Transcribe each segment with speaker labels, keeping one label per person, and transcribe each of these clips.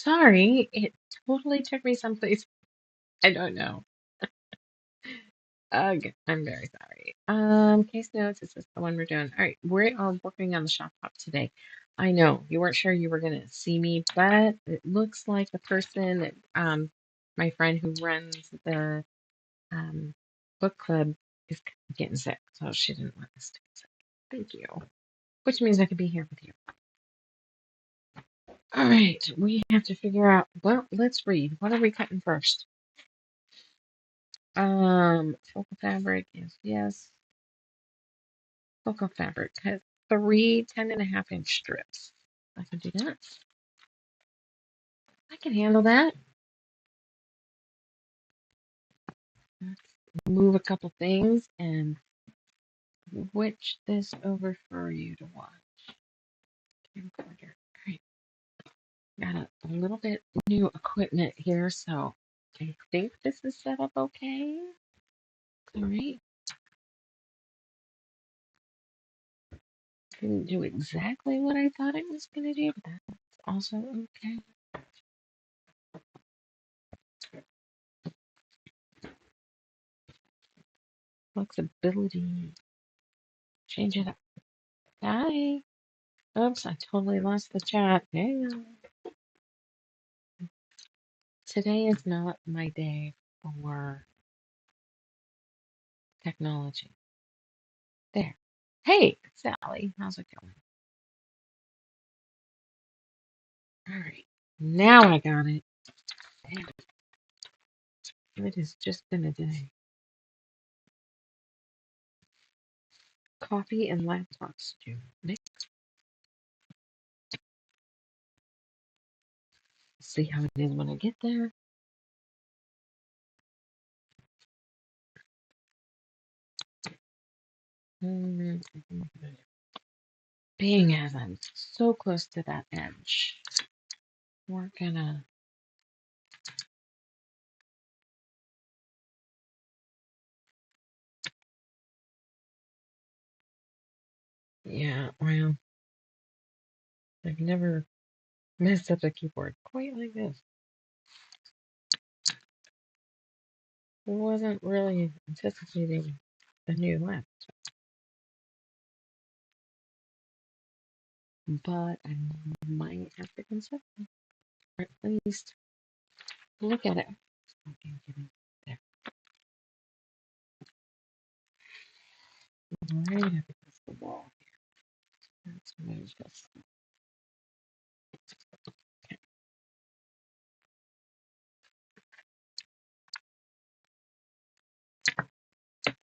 Speaker 1: sorry. It totally took me someplace I don't know. Ugh, I'm very sorry. Case notes, this is the one we're doing. All right, we are working on the shop top today. I know you weren't sure you were gonna see me, but it looks like the person that my friend who runs the um book club is getting sick, so she didn't want us to get sick. Thank you. Which means I could be here with you. All right, we have to figure out. Well, let's read. What are we cutting first? Focal fabric is yes. Focal fabric has three 10.5 inch strips. I can do that. I can handle that. Let's move a couple things and switch this over for you to watch. Camcorder. All right. Got a little bit new equipment here, so I think this is set up okay. All right. Didn't do exactly what I thought it was going to do, but that's also okay. Flexibility. Change it up. Hi. Oops, I totally lost the chat. Hang on. Today is not my day for technology. There. Hey, Sally, how's it going? All right. Now I got it. Damn, it has just been a day. Coffee and laptop stew. Next. See how it is when I get there. Being as I'm so close to that edge, we're gonna. Yeah, well, I've never messed up a keyboard quite like this. Wasn't really anticipating a new laptop, but I might have to consider it, or at least look at it. Okay, get in there. Right up against the wall. Let's move this.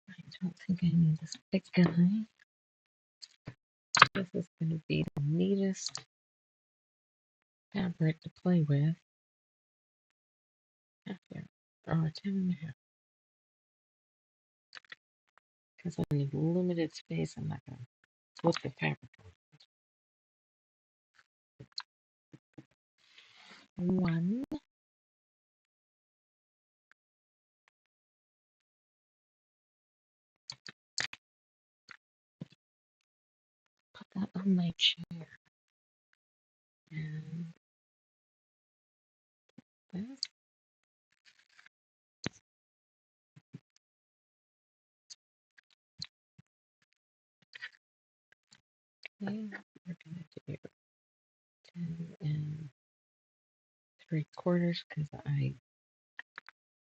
Speaker 1: I don't think I need this big guy. This is going to be the neatest fabric to play with. Half or 10.5. Because I need limited space, I'm not going to flip the fabric on. One. Put that on my chair. And this. Okay, we're going to do 10 3/4 because I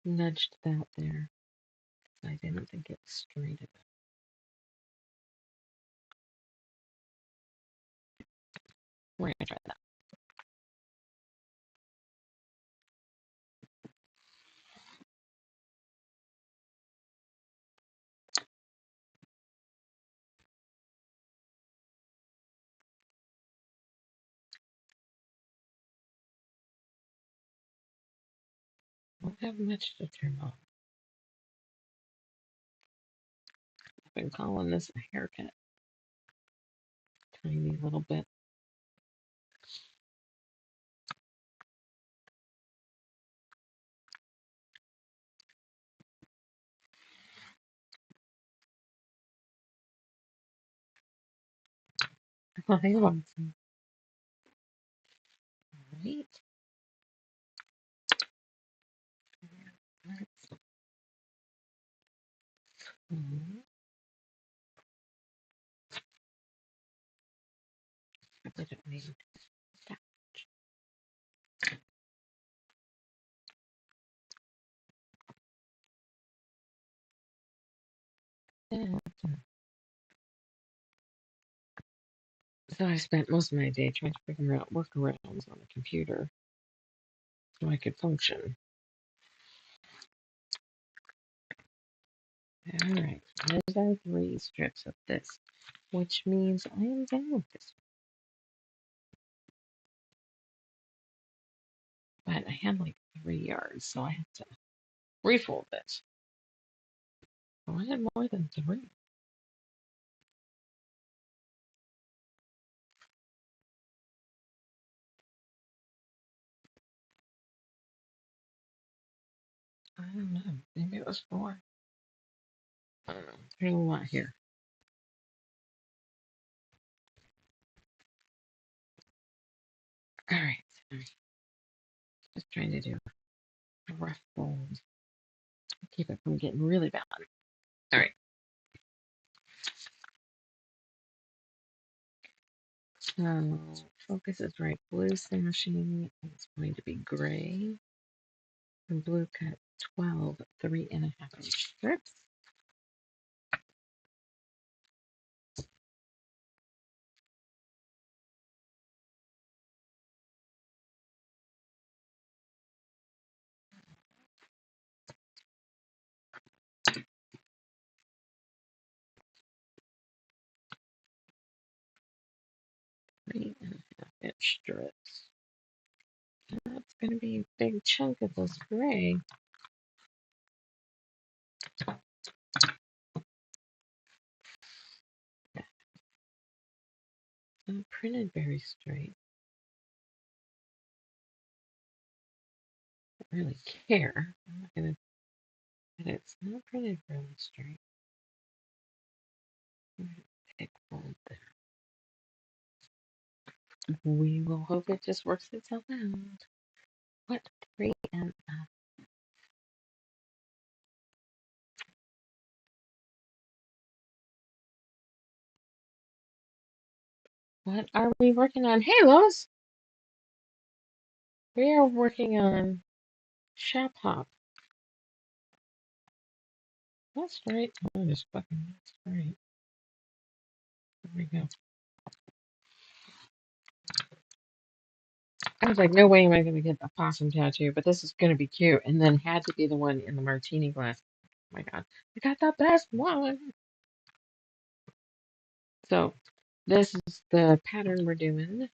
Speaker 1: nudged that there. I didn't think it was straight enough. We're going to try that. Don't have much to turn off. I've been calling this a haircut. Tiny little bit. I want some. Right. Mhm. Probably don't need that. Yeah. So I spent most of my day trying to figure out workarounds on the computer so I could function. All right, there's our 3 strips of this, which means I am done with this. But I had like 3 yards, so I had to refold it. Oh, I had more than 3. I don't know. Maybe it was 4. I don't know. There's a lot here. All right. Just trying to do a rough fold. Keep it from getting really bad. All right. So focus is right. Blue sashing is going to be gray. And blue cut 12 3.5-inch strips. Three and a half inch strips. That's going to be a big chunk of this gray. It's not printed very straight. I don't really care. I'm not going to, but it's not printed really straight. Big fold there. We will hope it just works itself out. What? 3.5. What are we working on? Hey, Lois! We are working on Shop Hop. That's right. Oh, just fucking that's right. There we go. I was like, no way am I going to get a possum tattoo, but this is going to be cute. And then had to be the one in the martini glass. Oh my God, I got the best one. So this is the pattern we're doing.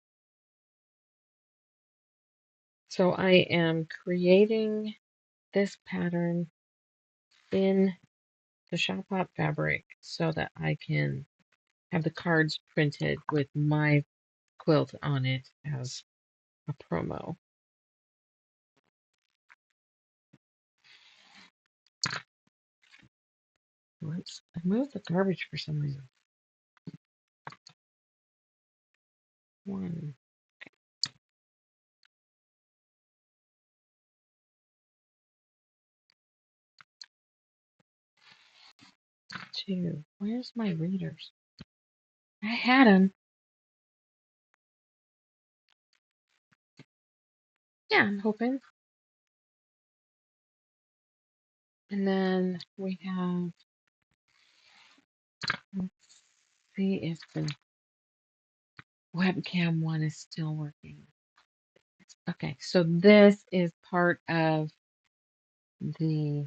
Speaker 1: So I am creating this pattern in the Shop Hop fabric so that I can have the cards printed with my quilt on it as a promo. Whoops, I moved the garbage for some reason. 1, 2. Where's my readers? I had them. Yeah, I'm hoping. And then we have, let's see if the webcam one is still working. Okay, so this is part of the,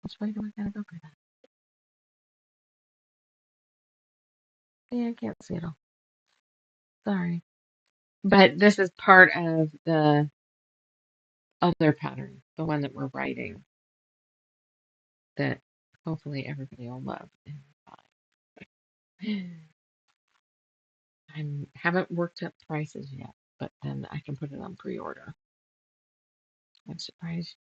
Speaker 1: which way do I gotta go for that? Yeah, I can't see it all. Sorry. But this is part of the other pattern, the one that we're writing, that hopefully everybody will love and buy. I haven't worked up prices yet, but then I can put it on pre-order. I'm surprised.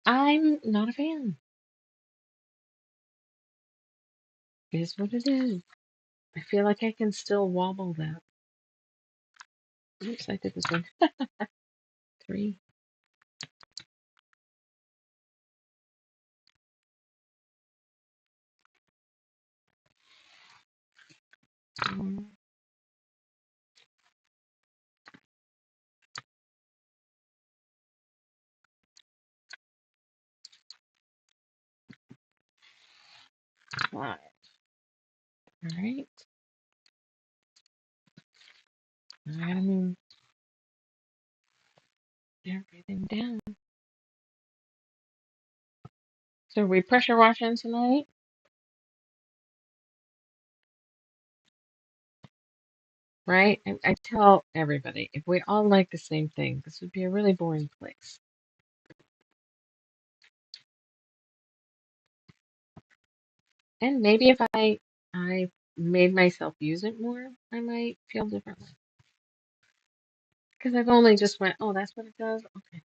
Speaker 1: I'm not a fan. It is what it is. I feel like I can still wobble that. Oops, I did this one. 3. Mm, five. All right. I gotta move everything down. So we pressure washing tonight, right? I tell everybody if we all like the same thing, this would be a really boring place. And maybe if I made myself use it more, I might feel differently. Because I've only just went, oh, that's what it does. Okay.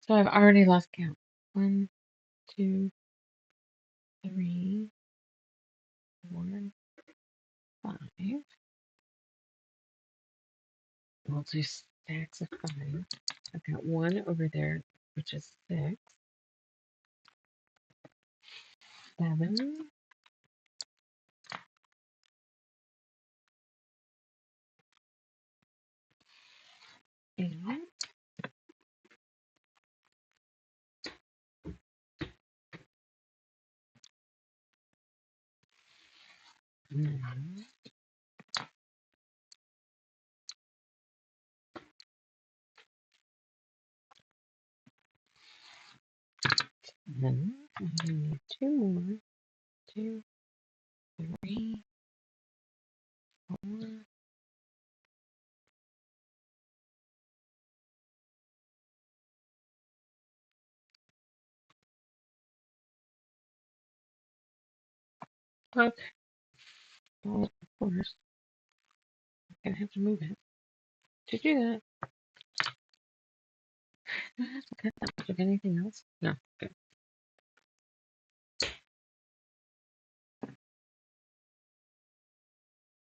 Speaker 1: So I've already lost count. 1, 2, 3, 4, 5. We'll do stacks of 5. I've got one over there, which is 6, 7, 8, 9, 10. I need 2 more. 2, 3, 4. Okay. Well, of course, I'm gonna have to move it. To do that, do I have to cut that much of anything else? No. Good.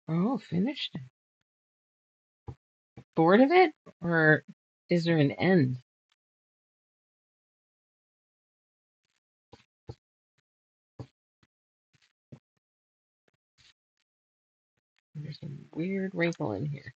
Speaker 1: Oh, finished it. Bored of it? Or is there an end? There's a weird wrinkle in here.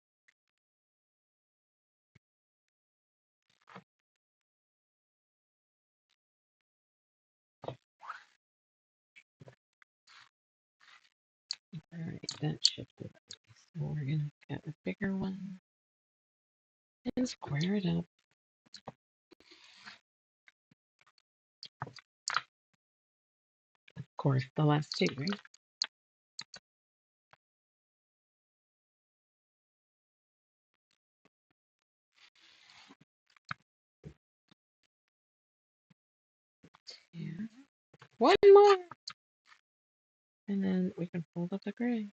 Speaker 1: Alright, that shifted. So we're gonna get a bigger one and square it up. Of course, the last two, right? Yeah. One more. And then we can fold up the gray.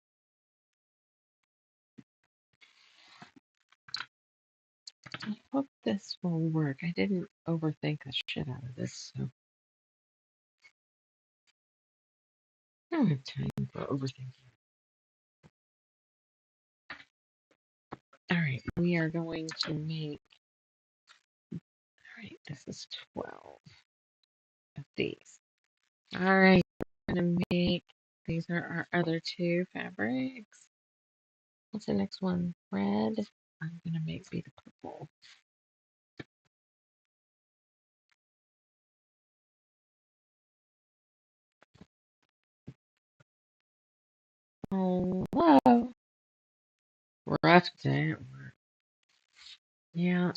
Speaker 1: I hope this will work. I didn't overthink the shit out of this, so I don't have time for overthinking. Alright, we are going to make, alright, this is 12 of these. Alright, we're gonna make, these are our other two fabrics. What's the next one? Red. I'm gonna make be the purple. Oh, hello. Rough day at work. Yeah,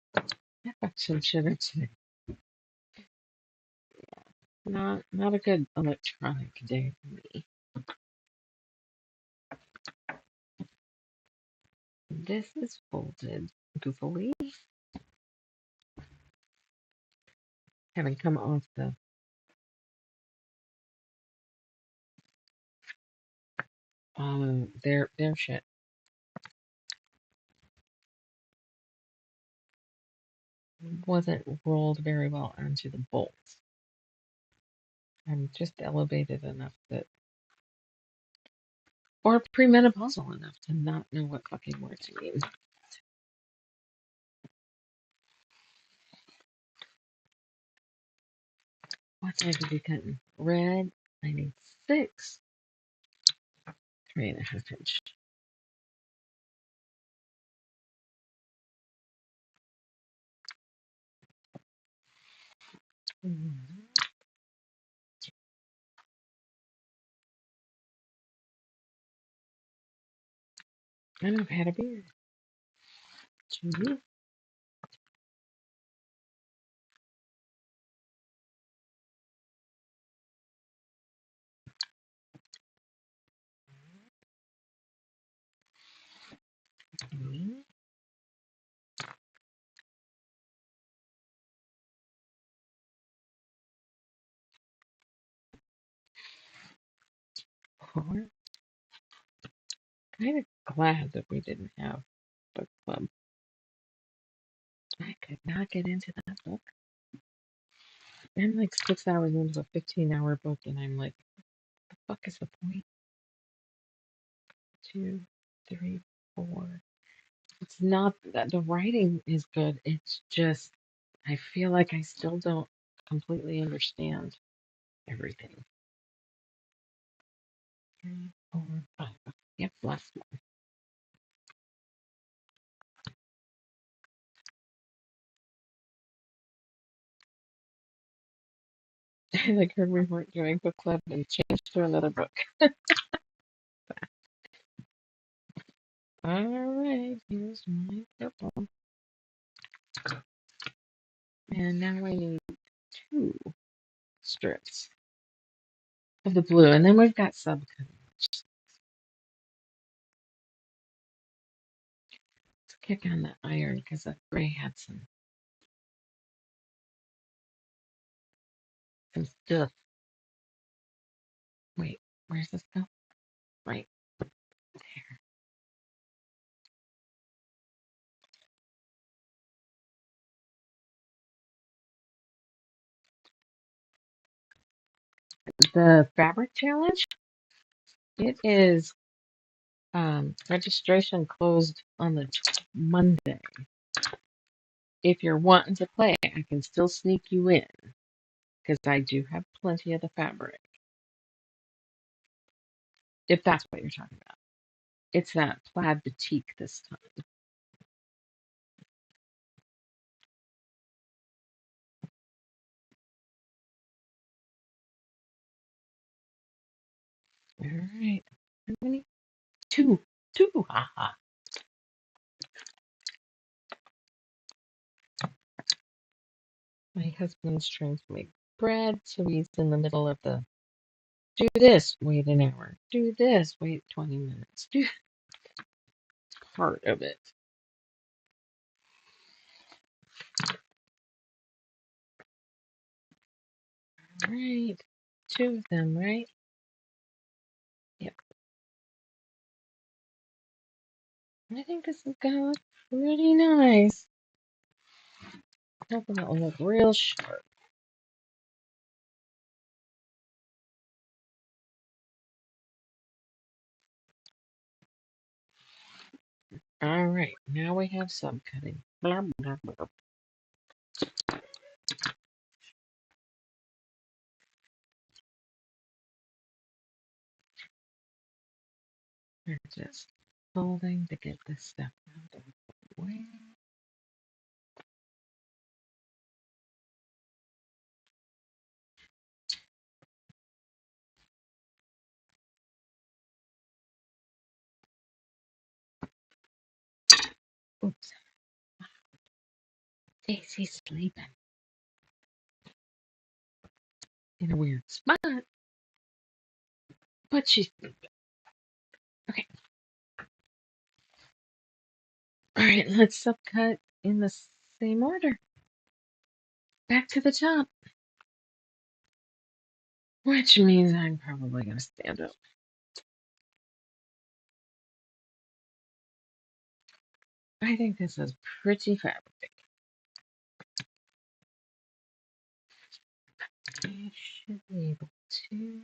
Speaker 1: I got some sugar today. Not a good electronic day for me. This is folded goofily. Having come off the their shit wasn't rolled very well onto the bolts. I'm just elevated enough that or premenopausal enough to not know what fucking words mean. What size are we cutting? Red. I need 6 3.5 inch. And I've had a beer. 2, 3, four. Kind of glad that we didn't have book club. I could not get into that book. I'm like 6 hours into a 15-hour book, and I'm like, the fuck is the point? 2, 3, 4. It's not that the writing is good. It's just I feel like I still don't completely understand everything. 3, 4, 5. Yep, last one. I like heard we weren't doing book club and changed to another book. All right, here's my purple. And now I need 2 strips of the blue. And then we've got subcutting. Let's kick on the iron because that gray had some stuff. Wait, where's this go? Right there. The fabric challenge, it is registration closed on the Monday. If you're wanting to play, I can still sneak you in because I do have plenty of the fabric. If that's what you're talking about. It's that plaid batik this time. All right. How many? 2. 2. Haha. My husband's trying to make bread, so he's in the middle of the do this, wait an hour. Do this, wait 20 minutes. Do part of it. All right. 2 of them, right? Yep. I think this is gonna look pretty nice. Hoping it will look real sharp. All right, now we have subcutting. Blah, blah, blah. We're just folding to get this stuff out of the way. Oops. Daisy's sleeping in a weird spot, but she's sleeping. Okay. All right, let's subcut in the same order. Back to the top. Which means I'm probably going to stand up. I think this is pretty fabric. I should be able to.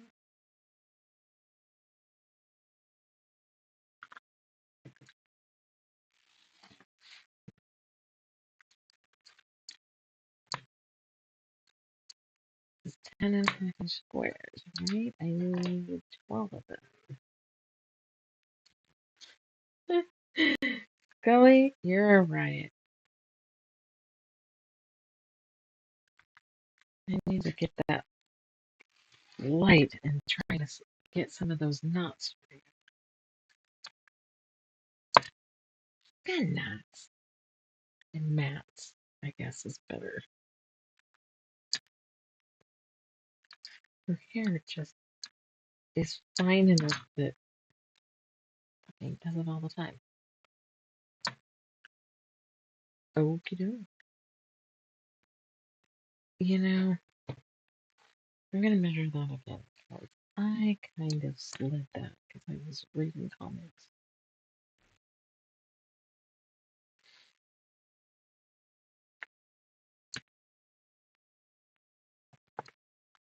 Speaker 1: 10 and a half inch squares, right? I need 12 of them. Scully, you're a riot. I need to get that light and try to get some of those knots. And knots. And mats, I guess, is better. Her hair just is fine enough that I does it all the time. Okie doke. You know, I'm going to measure that again. Because I kind of slid that because I was reading comments.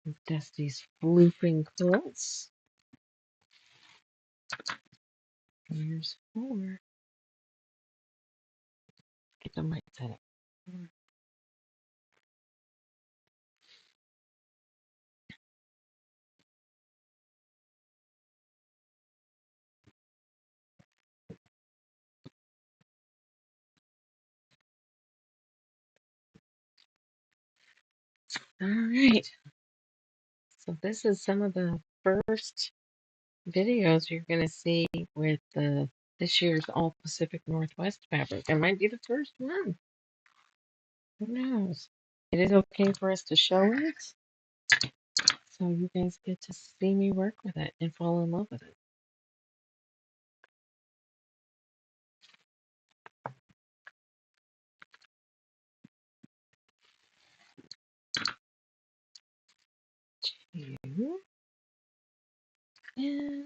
Speaker 1: With Dusty's floofing quilts. Here's 4. Get them right set up. All right. So this is some of the first videos you're going to see with this year's All Pacific Northwest fabric. It might be the first one. Who knows? It is okay for us to show it, so you guys get to see me work with it and fall in love with it. Two, and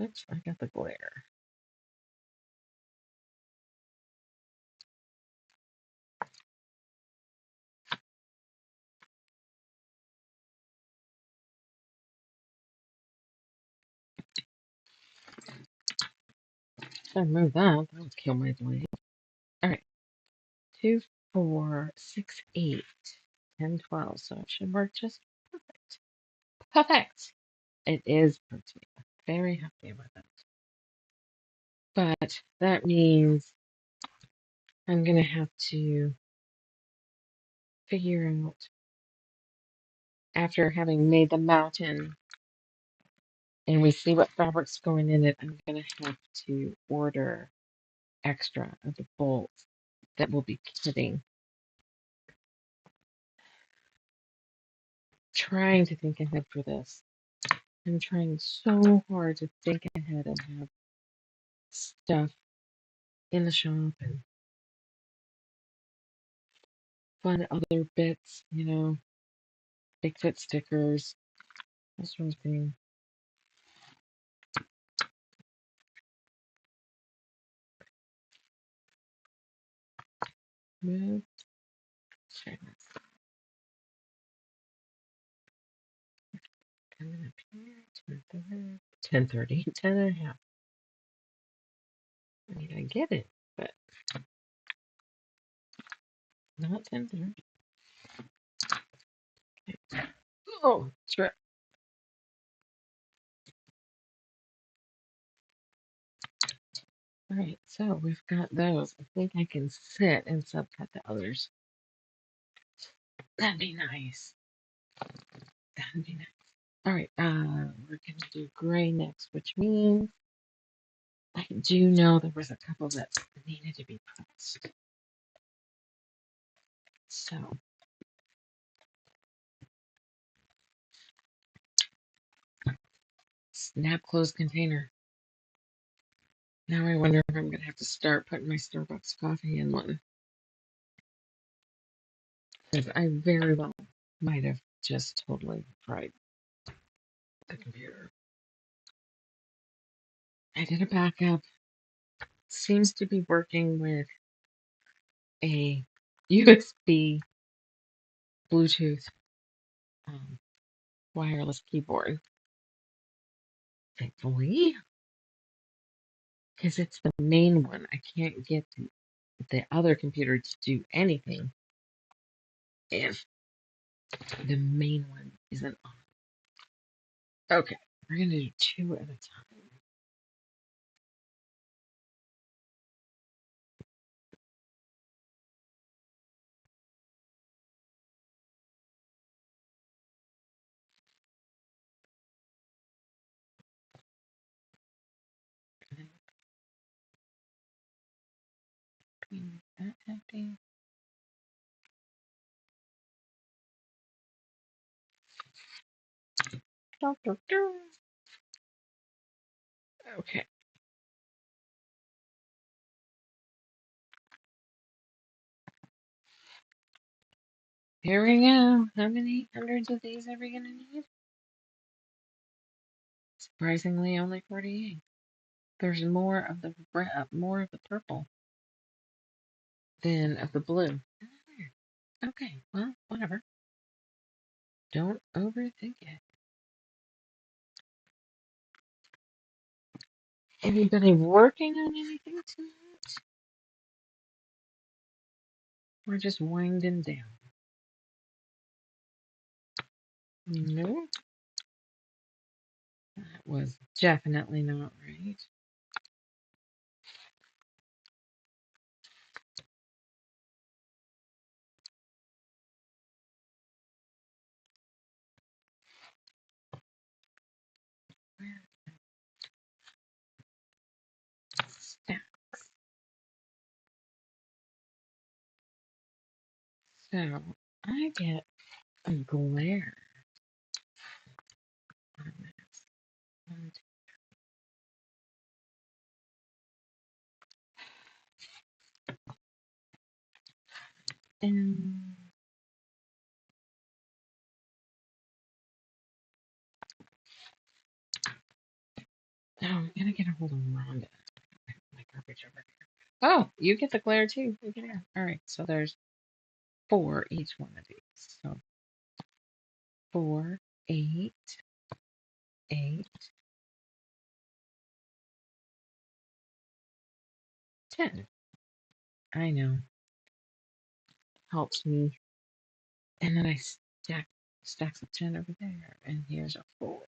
Speaker 1: oops, I got the glare. If I move that, that would kill my blade. All right, 2, 4, 6, 8, 10, 12. So it should work just perfect. Perfect. It is pretty. Very happy with it. But that means I'm going to have to figure out, after having made the mountain and we see what fabric's going in it, I'm going to have to order extra of the bolts that will be kitting. Trying to think ahead for this. I'm trying so hard to think ahead and have stuff in the shop and fun other bits, Bigfoot stickers, that sort of thing. Move. Share this. Coming up here, 10:30, 10 and a half. I mean, I get it, but not 10:30. Oh, trip. All right, so we've got those. I think I can sit and subcut the others. That'd be nice. That'd be nice. All right, we're gonna do gray next, which means I do know there was a couple that needed to be pressed. So snap closed container. Now I wonder if I'm gonna have to start putting my Starbucks coffee in one. Because I very well might have just totally fried the computer. I did a backup. Seems to be working with a USB Bluetooth wireless keyboard. Thankfully. because it's the main one. I can't get the other computer to do anything if the main one isn't on. Okay, we're gonna do two at a time. That happy. Okay, here we go. How many hundreds of these are we gonna need? Surprisingly, only 48. There's more of the more of the purple than of the blue. Okay, well, whatever. Don't overthink it. Anybody working on anything tonight? We're just winding down. No, that was definitely not right. Stacks. So I get a glare on this. And oh, I'm gonna get a hold of Rhonda. My garbage over here. Oh, you get the glare too. You get it. All right, so there's four each one of these. So 4, 8, 8, 10. I know. Helps me. And then I stacks of 10 over there. And here's a 4.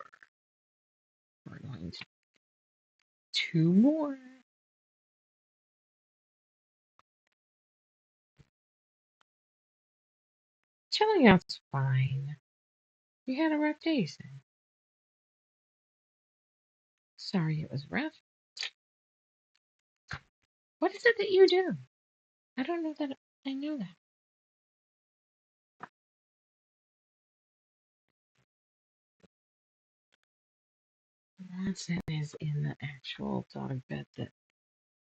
Speaker 1: We're going to 2 more. Chilling out's fine. You had a rough day, Sam. Sorry it was rough. What is it that you do? I don't know that I know that. Watson is in the actual dog bed that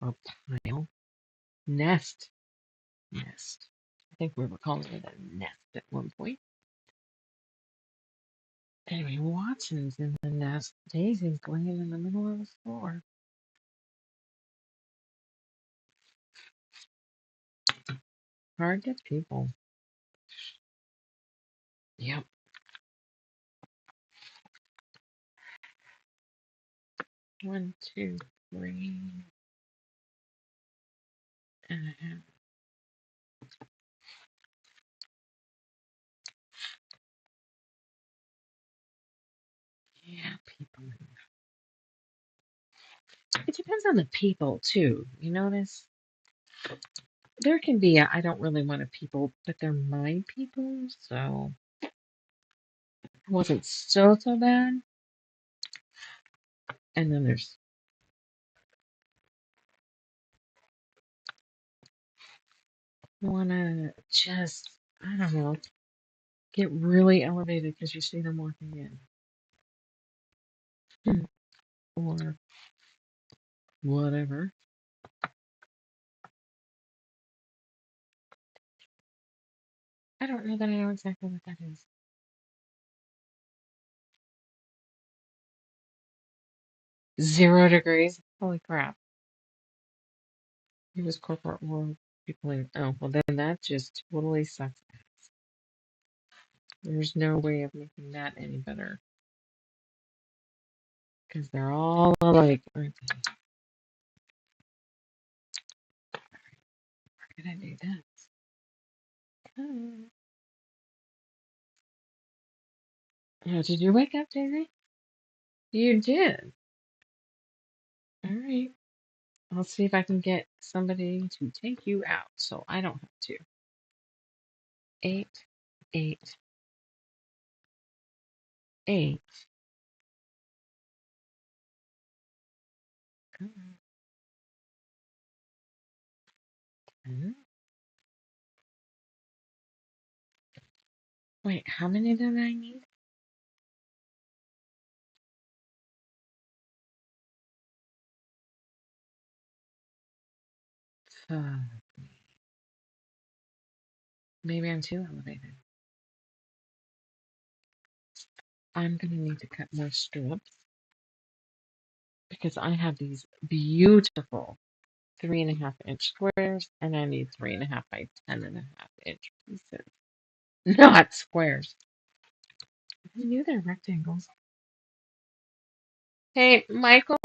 Speaker 1: or pile. Nest. Nest. I think we were calling it a nest at one point. Anyway, Watson's in the nest. Daisy's laying in the middle of the floor. Hard to people. Yep. 1, 2, 3 and a half. Yeah, people. It depends on the people too. You notice there can be I don't really want to people, but they're my people, so it wasn't so bad. And then there's wanna just I don't know get really elevated because you see them walking in or whatever. I don't know that I know exactly what that is. 0 degrees. Holy crap! He was corporate world people. Oh well, then that just totally sucks. There's no way of making that any better because they're all alike, aren't they? gonna do this. Oh, did you wake up, Daisy? You did. All right. I'll see if I can get somebody to take you out so I don't have to. 8, 8, 8. Come on. Wait, how many did I need? 5. Maybe I'm too elevated. I'm gonna need to cut more strips because I have these beautiful 3.5-inch squares and I need 3.5 by 10.5-inch pieces. Not squares. I knew they're rectangles. Hey, Michael?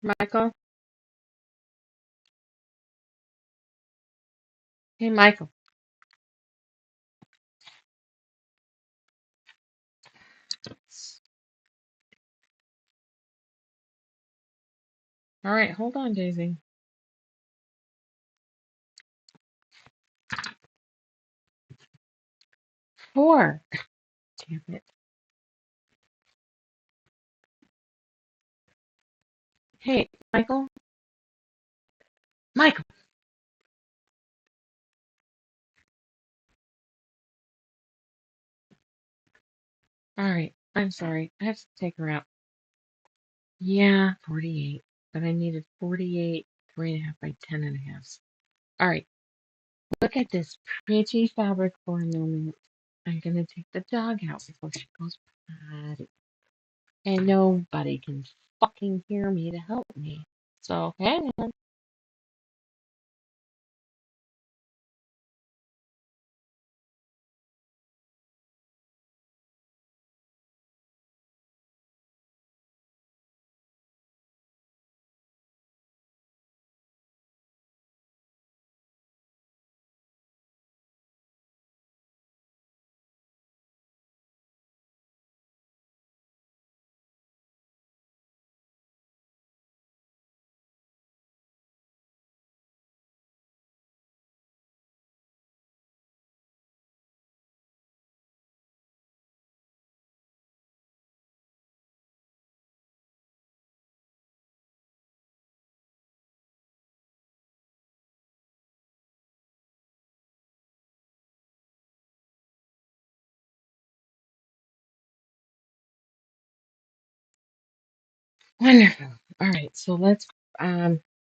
Speaker 1: Michael? Hey, Michael. All right, hold on, Daisy. 4. Damn it. Hey, Michael? Michael! All right, I'm sorry. I have to take her out. Yeah, 48. But I needed 48, 3.5 by 10.5. All right, look at this pretty fabric for a moment. I'm gonna take the dog out before she goes potty. And nobody can fucking hear me to help me. So hang on. Wonderful. All right, so let's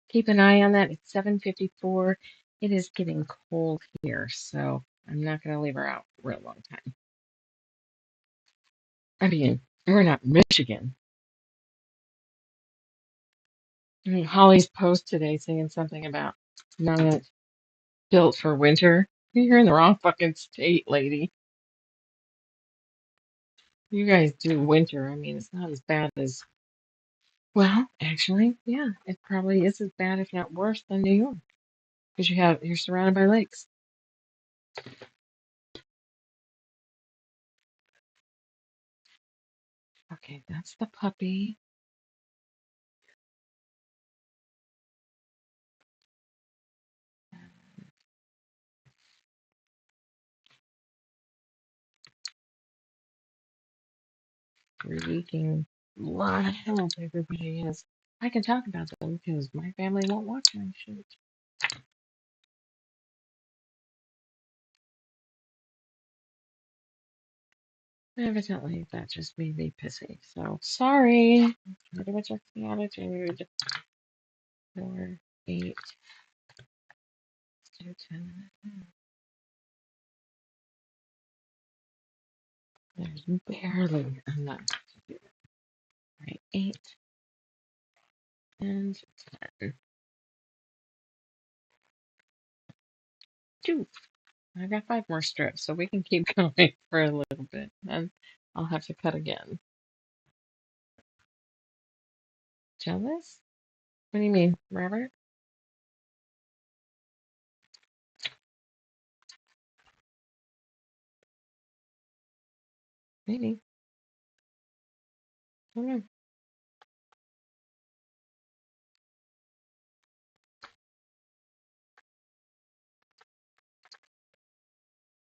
Speaker 1: keep an eye on that. It's 7:54. It is getting cold here, so I'm not gonna leave her out for a long time. I mean, we're not Michigan. Holly's post today saying something about not built for winter. You're in the wrong fucking state, lady. You guys do winter. I mean, it's not as bad as, well, actually, yeah, it probably is as bad, if not worse, than New York because you're surrounded by lakes. Okay, that's the puppy. Freaking lot of help everybody is. I can talk about them because my family won't watch my shit. Evidently, that just made me pissy. So sorry. Pretty much that's the attitude. 4, 8, 2, 10. There's barely enough to do it. Right, 8 and 10. 2. I got 5 more strips, so we can keep going for a little bit. And I'll have to cut again. Jealous? What do you mean, Robert? Maybe. I don't know.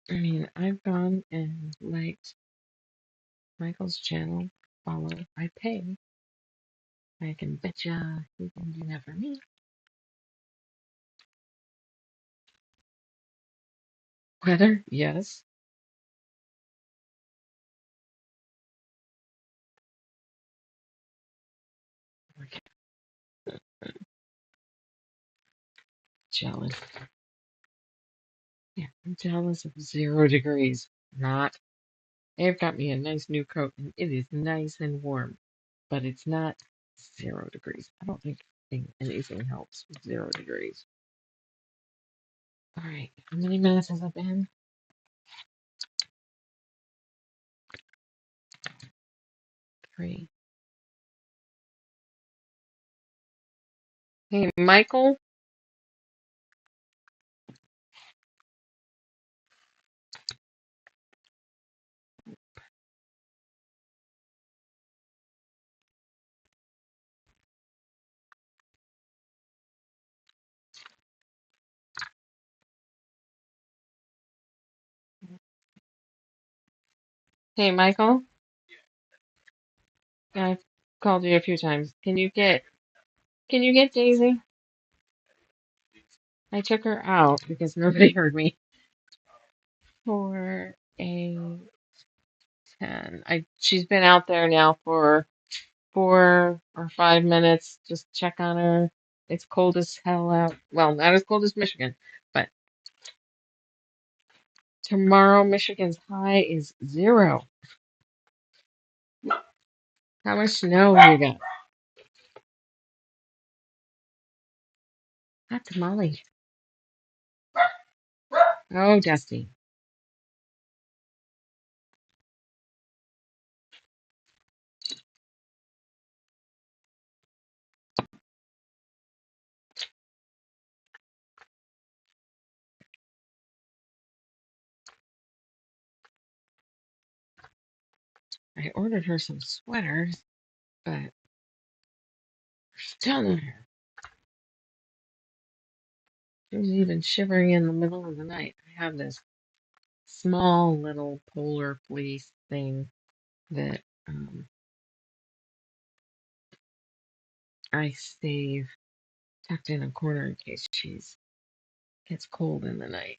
Speaker 1: I mean, I've gone and liked Michael's channel, follow, I pay. I can betcha he can do that for me. Weather? Yes. Okay. Jealous. Yeah, I'm jealous of 0 degrees. Not. They've got me a nice new coat and it is nice and warm, but it's not 0 degrees. I don't think anything helps with 0 degrees. All right, how many minutes has it been? 3. Hey, Michael, Hey, Michael, I've called you a few times. Can you get Daisy? I took her out because nobody heard me for a 10. She's been out there now for 4 or 5 minutes. Just check on her. It's cold as hell out. Well, not as cold as Michigan, but tomorrow Michigan's high is 0. How much snow you got? Not tamale. Oh, Dusty. I ordered her some sweaters, but still not. She was even shivering in the middle of the night. I have this small little polar fleece thing that I save tucked in a corner in case she's gets cold in the night.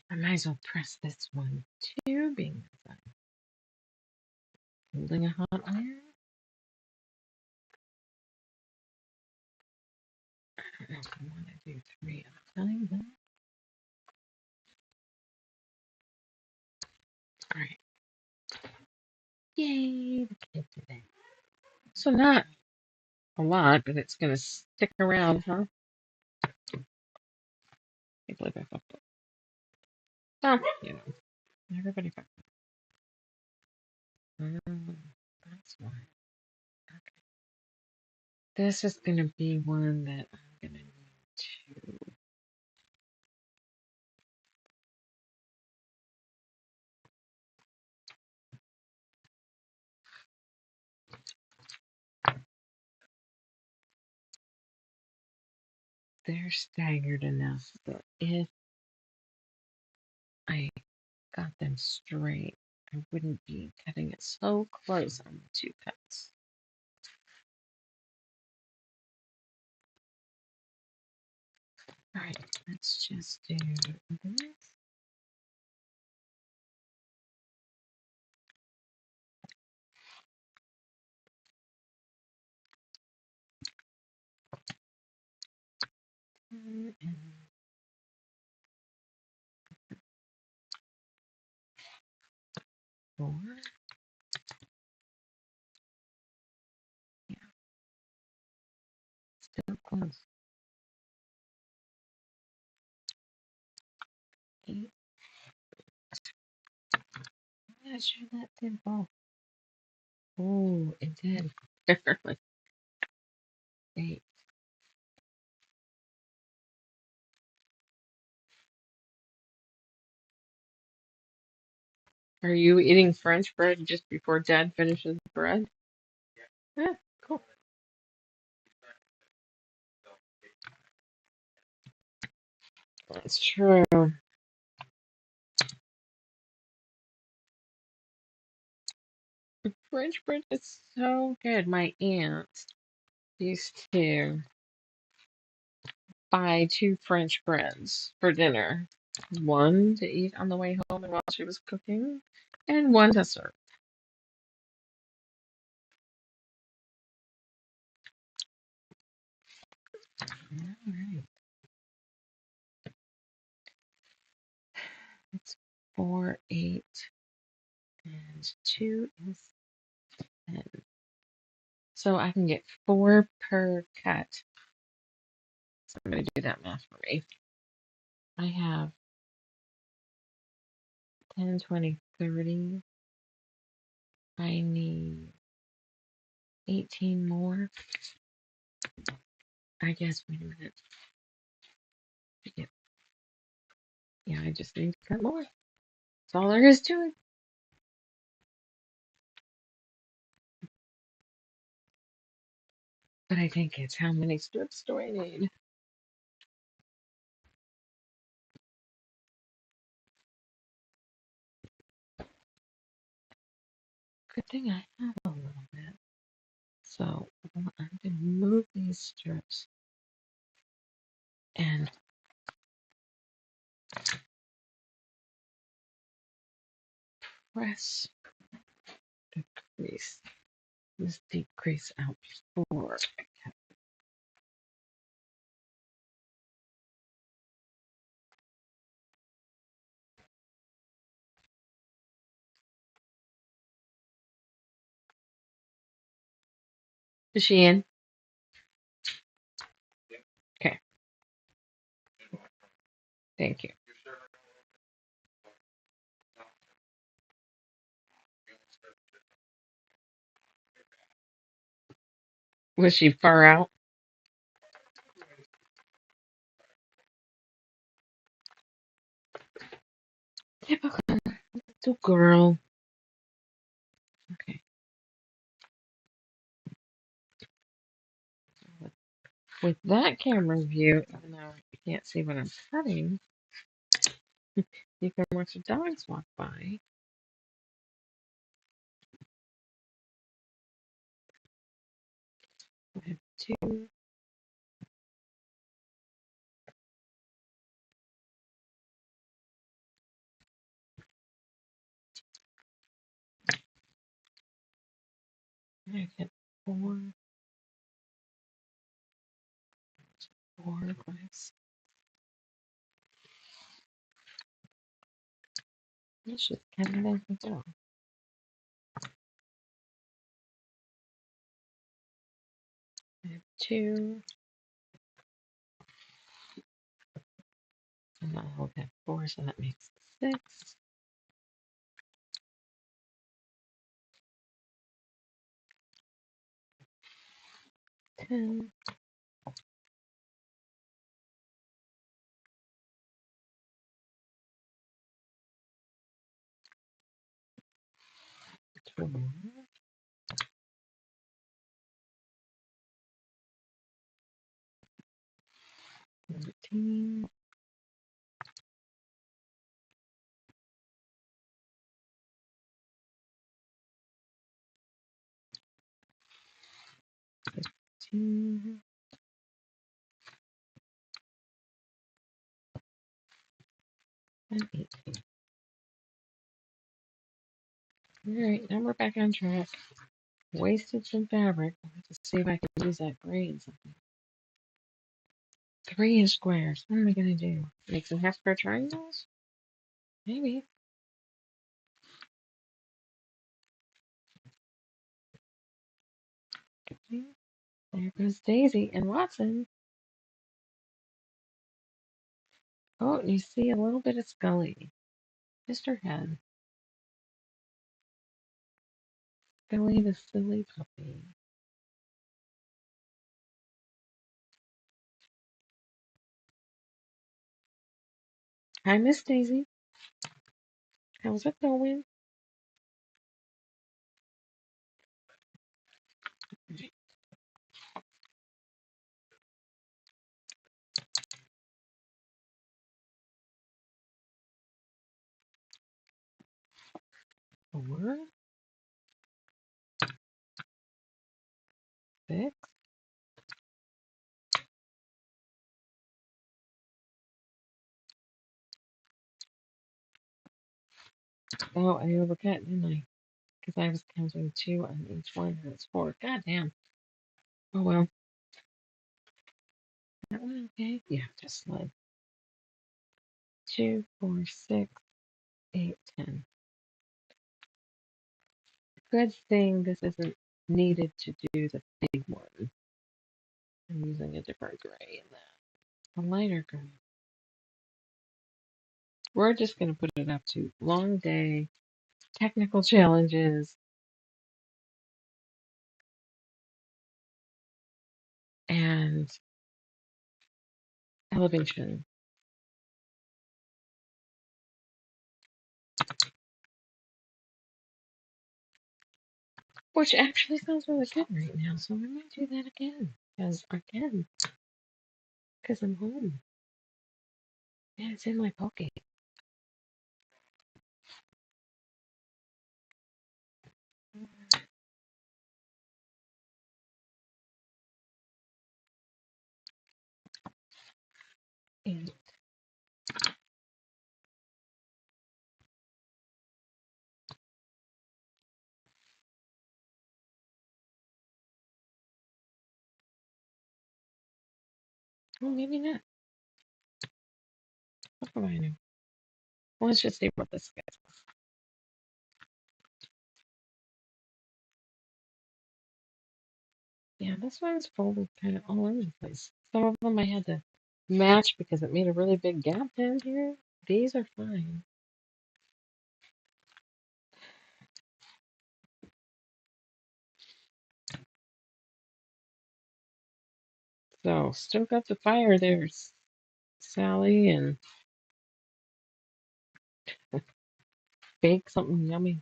Speaker 1: I might as well press this one too, being as I'm holding a hot iron. I don't know if I want to do 3 at a time though. All right. Yay, the kid today. So not a lot, but it's gonna stick around, huh? I believe I fucked up. Well, everybody fucked up. That's why. Okay. This is gonna be one that I'm gonna need to. They're staggered enough that if I got them straight, I wouldn't be cutting it so close on the 2 cuts. All right, let's just do this. And 4. Yeah, still close. not sure that did fall. Oh, it did. Eight. Are you eating French bread just before Dad finishes bread? Yeah, cool. That's true. French bread is so good. My aunt used to buy two French breads for dinner. One to eat on the way home and while she was cooking, and one to serve. All right. It's 4, 8, and 2 is 10. So I can get 4 per cut. So I'm going to do that math for me. I have 10, 20, 30. I need 18 more. I guess, wait a minute. Yeah, yeah, I just need to cut more. That's all there is to it. But I think it's how many strips do I need? Good thing I have a little bit. So I'm going to move these strips and press the crease, this deep crease out before I cut. Is she in? Okay, thank you. Was she far out? Typical little girl. Okay, with that camera view, even though you can't see what I'm cutting, you can watch the dogs walk by. I have 2. I get 4, 4, 5, 6. Let's just cut it as we go. I have 2, and I'll have 4, so that makes 6. 10, 12, 13, 15, and 18. Alright, now we're back on track. Wasted some fabric. I'll have to see if I can use that gray in something. 3-inch squares. What am I going to do? Make some half square triangles? Maybe. There goes Daisy and Watson. Oh, you see a little bit of Scully. Just her head. Billy the silly puppy. Hi, Miss Daisy. How's it going? Four, six. Oh, I overcut, didn't I? Because I was counting two on each one, and it's four. God damn. Oh well. That one okay? Yeah, just slide. 2, 4, 6, 8, 10. Good thing this isn't needed to do the big one. I'm using a different gray in that. A lighter gray. We're just going to put it up to long day, technical challenges, and elevation. Which actually sounds really good right now, so I might do that again. Because I'm home. And it's in my pocket. And, well, maybe not. What do I know? Well, let's just see what this gets. Yeah, this one's folded kind of all over the place. Some of them I had to match because it made a really big gap down here. These are fine. So, stoke up the fire there, Sally, and bake something yummy.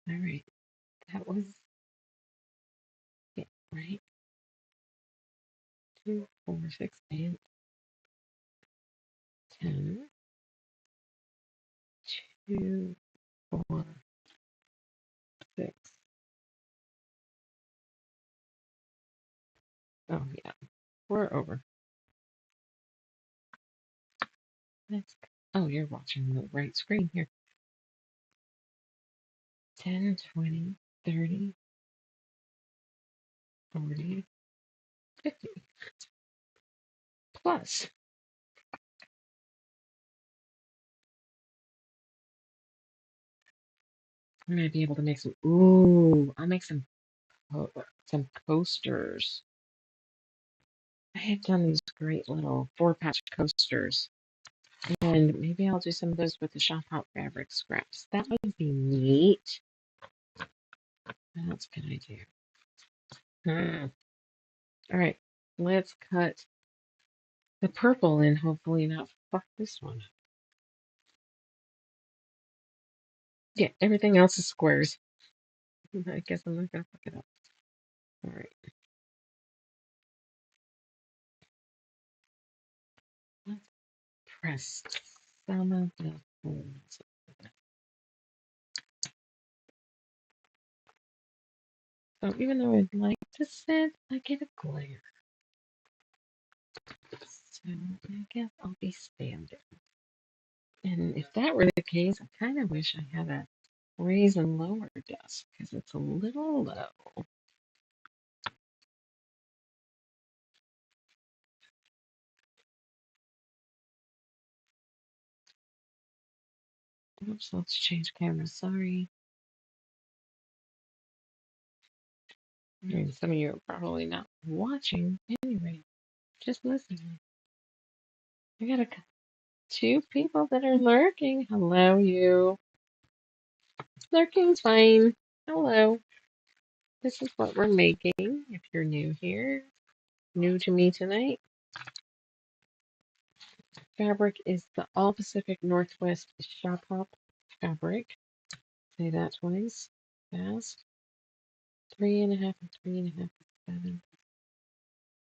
Speaker 1: All right, that was it, right? 2, 4, 6, 8, 10, 2, 4, 6. Oh, yeah, we're over. Let's, oh, you're watching the right screen here. 10, 20, 30, 40, 50. Plus, I might be able to make some. Ooh, I'll make some coasters. I have done these great little 4-patch coasters, and maybe I'll do some of those with the shop out fabric scraps. That would be neat. What else can I do? All right, let's cut the purple and hopefully not fuck this one up. Yeah, everything else is squares. I guess I'm not gonna fuck it up. All right. Let's press some of the folds. So even though I'd like to sit, I get a glare. So I guess I'll be standing. And if that were the case, I kind of wish I had a raise and lower desk because it's a little low. Oops, let's change camera. Sorry. I mean, some of you are probably not watching anyway. Just listen. I got two people that are lurking. Hello, you. Lurking's fine. Hello. This is what we're making. If you're new here, new to me tonight, fabric is the All Pacific Northwest Shop Hop fabric. Say that twice. Fast. 3.5 and 3.5 7.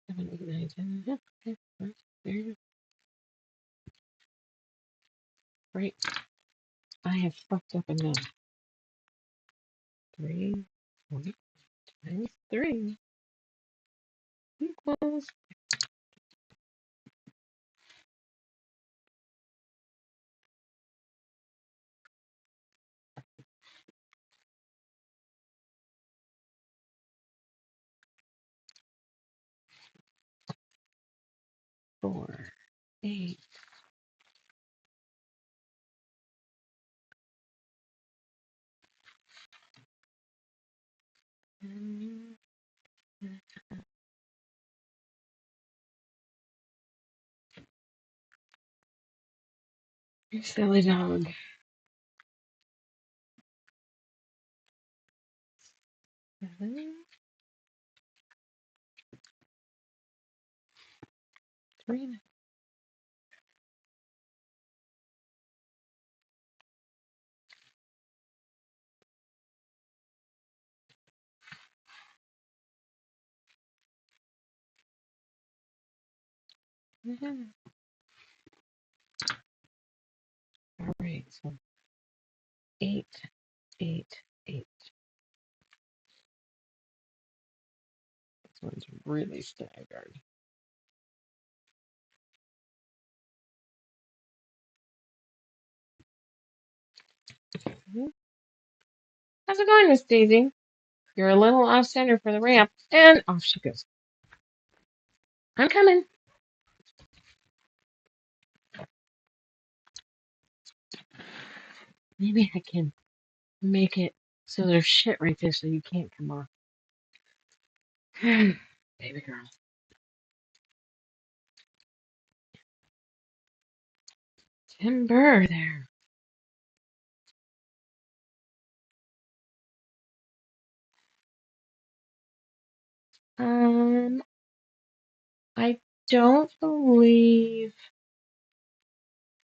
Speaker 1: 7, 8, 9, 10.5. Okay, right. There you go. Right. I have fucked up enough. 3, 40 times 3 equals 4, 8. You silly dog. 7, 3. All right, so 8, 8, 8. This one's really staggered. How's it going, Miss Daisy? You're a little off center for the ramp, and off she goes. I'm coming. Maybe I can make it so there's shit right there so you can't come off. Baby girl. Timber there. I don't believe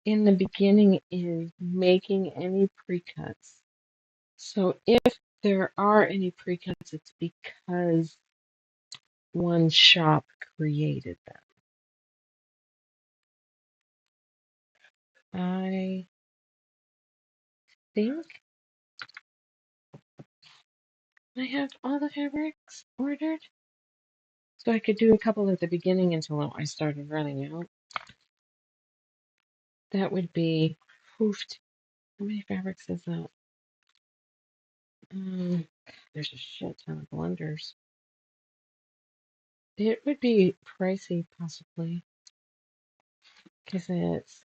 Speaker 1: in the beginning is making any pre-cuts. So if there are any pre-cuts, it's because one shop created them. I think I have all the fabrics ordered. So I could do a couple at the beginning until I started running out. That would be hoofed. How many fabrics is that? There's a shit ton of blenders. It would be pricey, possibly, because it's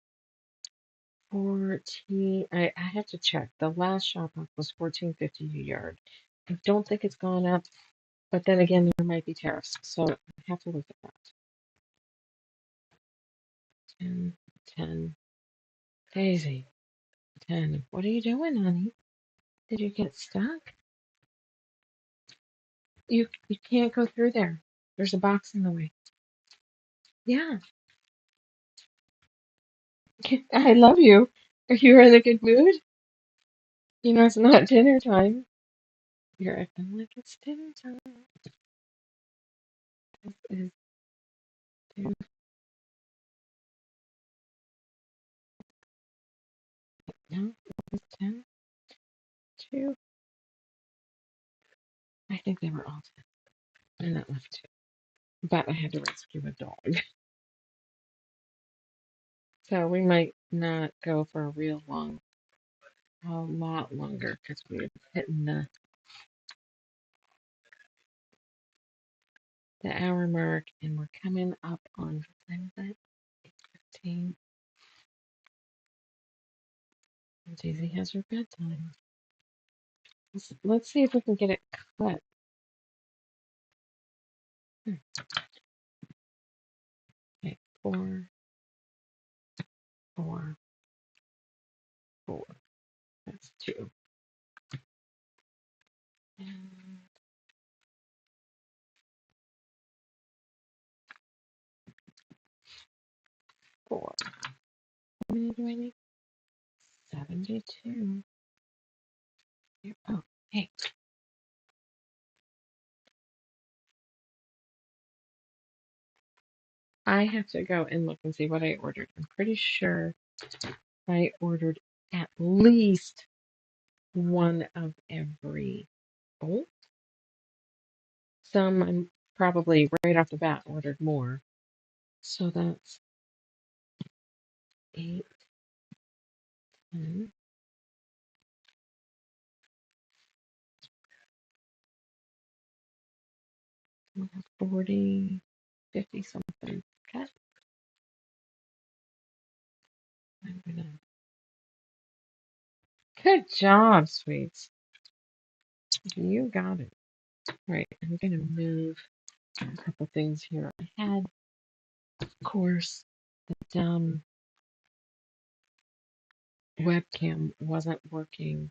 Speaker 1: 14. I have to check. The last shop up was 14.50 a yard. I don't think it's gone up, but then again, there might be tariffs, so I have to look at that. 10, 10. Daisy, 10. What are you doing, honey? Did you get stuck? You can't go through there. There's a box in the way. Yeah. I love you. Are you in a good mood? You know it's not dinner time. You're acting like it's dinner time. This is dinner. No, it's 10, 2. I think they were all 10. And that left 2. But I had to rescue a dog. So we might not go for a lot longer because we're hitting the hour mark and we're coming up on, what time is that? 8:15. Daisy has her bedtime. Let's see if we can get it cut. 4, 4, 4. That's 2. And 4. How many do I need? 72. Oh, hey. I have to go and look and see what I ordered. I'm pretty sure I ordered at least one of every bolt. Some I'm probably right off the bat ordered more. So that's 8, 10, 40, 50 something. Okay. I'm gonna. Good job, sweets. You got it. Right. I'm gonna move a couple things here. I had, of course, the dumb webcam wasn't working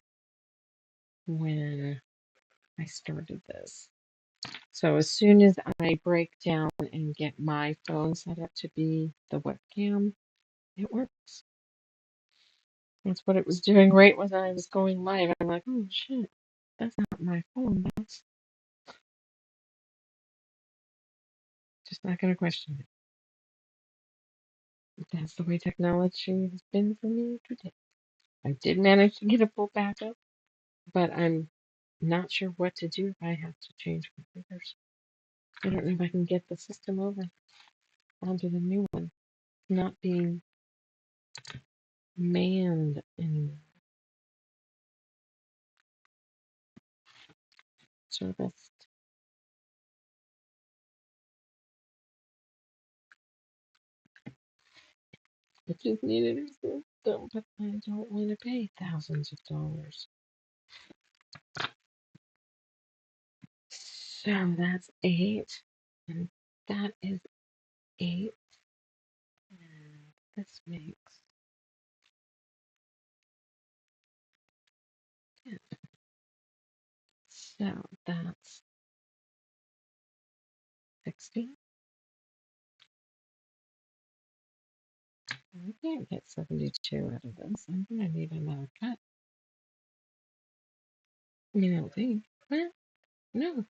Speaker 1: when I started this. So as soon as I break down and get my phone set up to be the webcam, it works. That's what it was doing right when I was going live. I'm like, oh shit, that's not my phone. That's just not going to question it. That's the way technology has been for me today. I did manage to get a full backup, but I'm not sure what to do if I have to change computers. I don't know if I can get the system over onto the new one. Not being manned anymore. Serviced. I just needed a system, but I don't want to pay thousands of dollars. So that's 8, and that is 8, and this makes 10. So that's 60. I can't get 72 out of this. I'm gonna need another cut. You don't think? Well, no.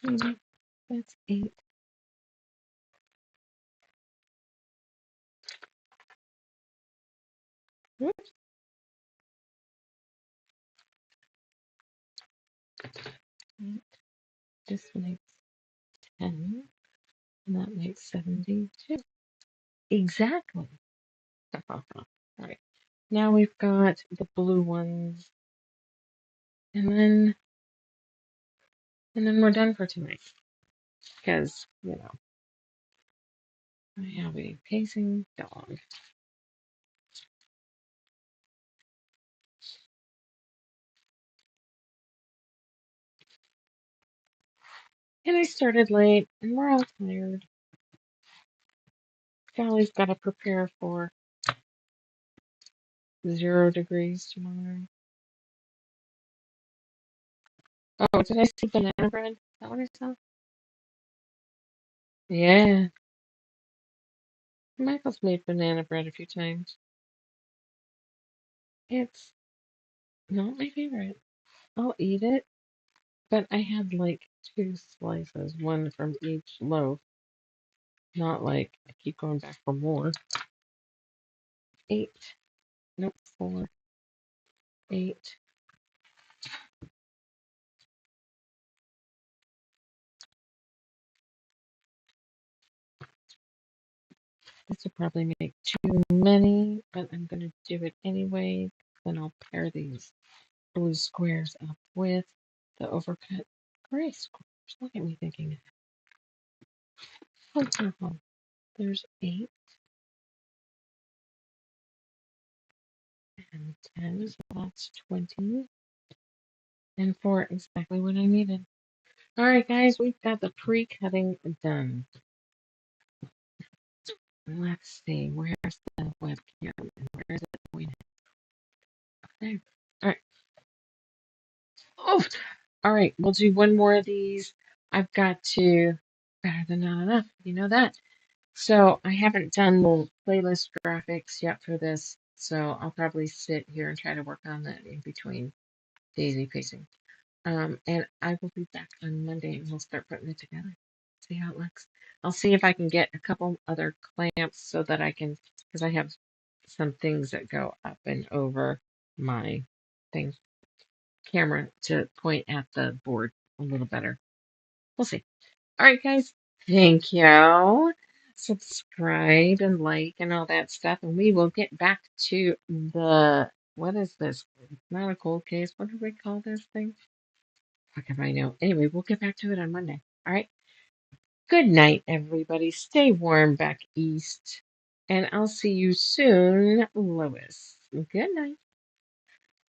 Speaker 1: Maybe that's 8. Whoops. 8. This makes 10, and that makes 72. Exactly. All right. Now we've got the blue ones, and then we're done for tonight. Because, I have a pacing dog. And I started late, and we're all tired. Sally's got to prepare for 0 degrees tomorrow. Oh, did I see banana bread? Is that what I saw? Yeah. Michael's made banana bread a few times. It's not my favorite. I'll eat it, but I had like 2 slices, one from each loaf. Not like I keep going back for more. 8. Nope, 4. 8. This will probably make too many, but I'm going to do it anyway. Then I'll pair these blue squares up with the overcut gray squares. Look at me thinking. There's 8 and 10, so that's 20. And 4, exactly what I needed. All right, guys, we've got the pre-cutting done. Let's see, where's the webcam? And where is it pointed? Up there. All right. Oh, all right. We'll do one more of these. I've got to better than not enough. You know that. So I haven't done the playlist graphics yet for this, so I'll probably sit here and try to work on that in between daisy pacing. And I will be back on Monday and we'll start putting it together. See how it looks. I'll see if I can get a couple other clamps so that I can, because I have some things that go up and over my thing camera to point at the board a little better. We'll see. All right, guys. Thank you. Subscribe and like and all that stuff, and we will get back to the what is this? It's not a cold case. What do we call this thing? Fuck if I know. Anyway, we'll get back to it on Monday. All right. Good night, everybody. Stay warm back east, and I'll see you soon, Lois. Good night.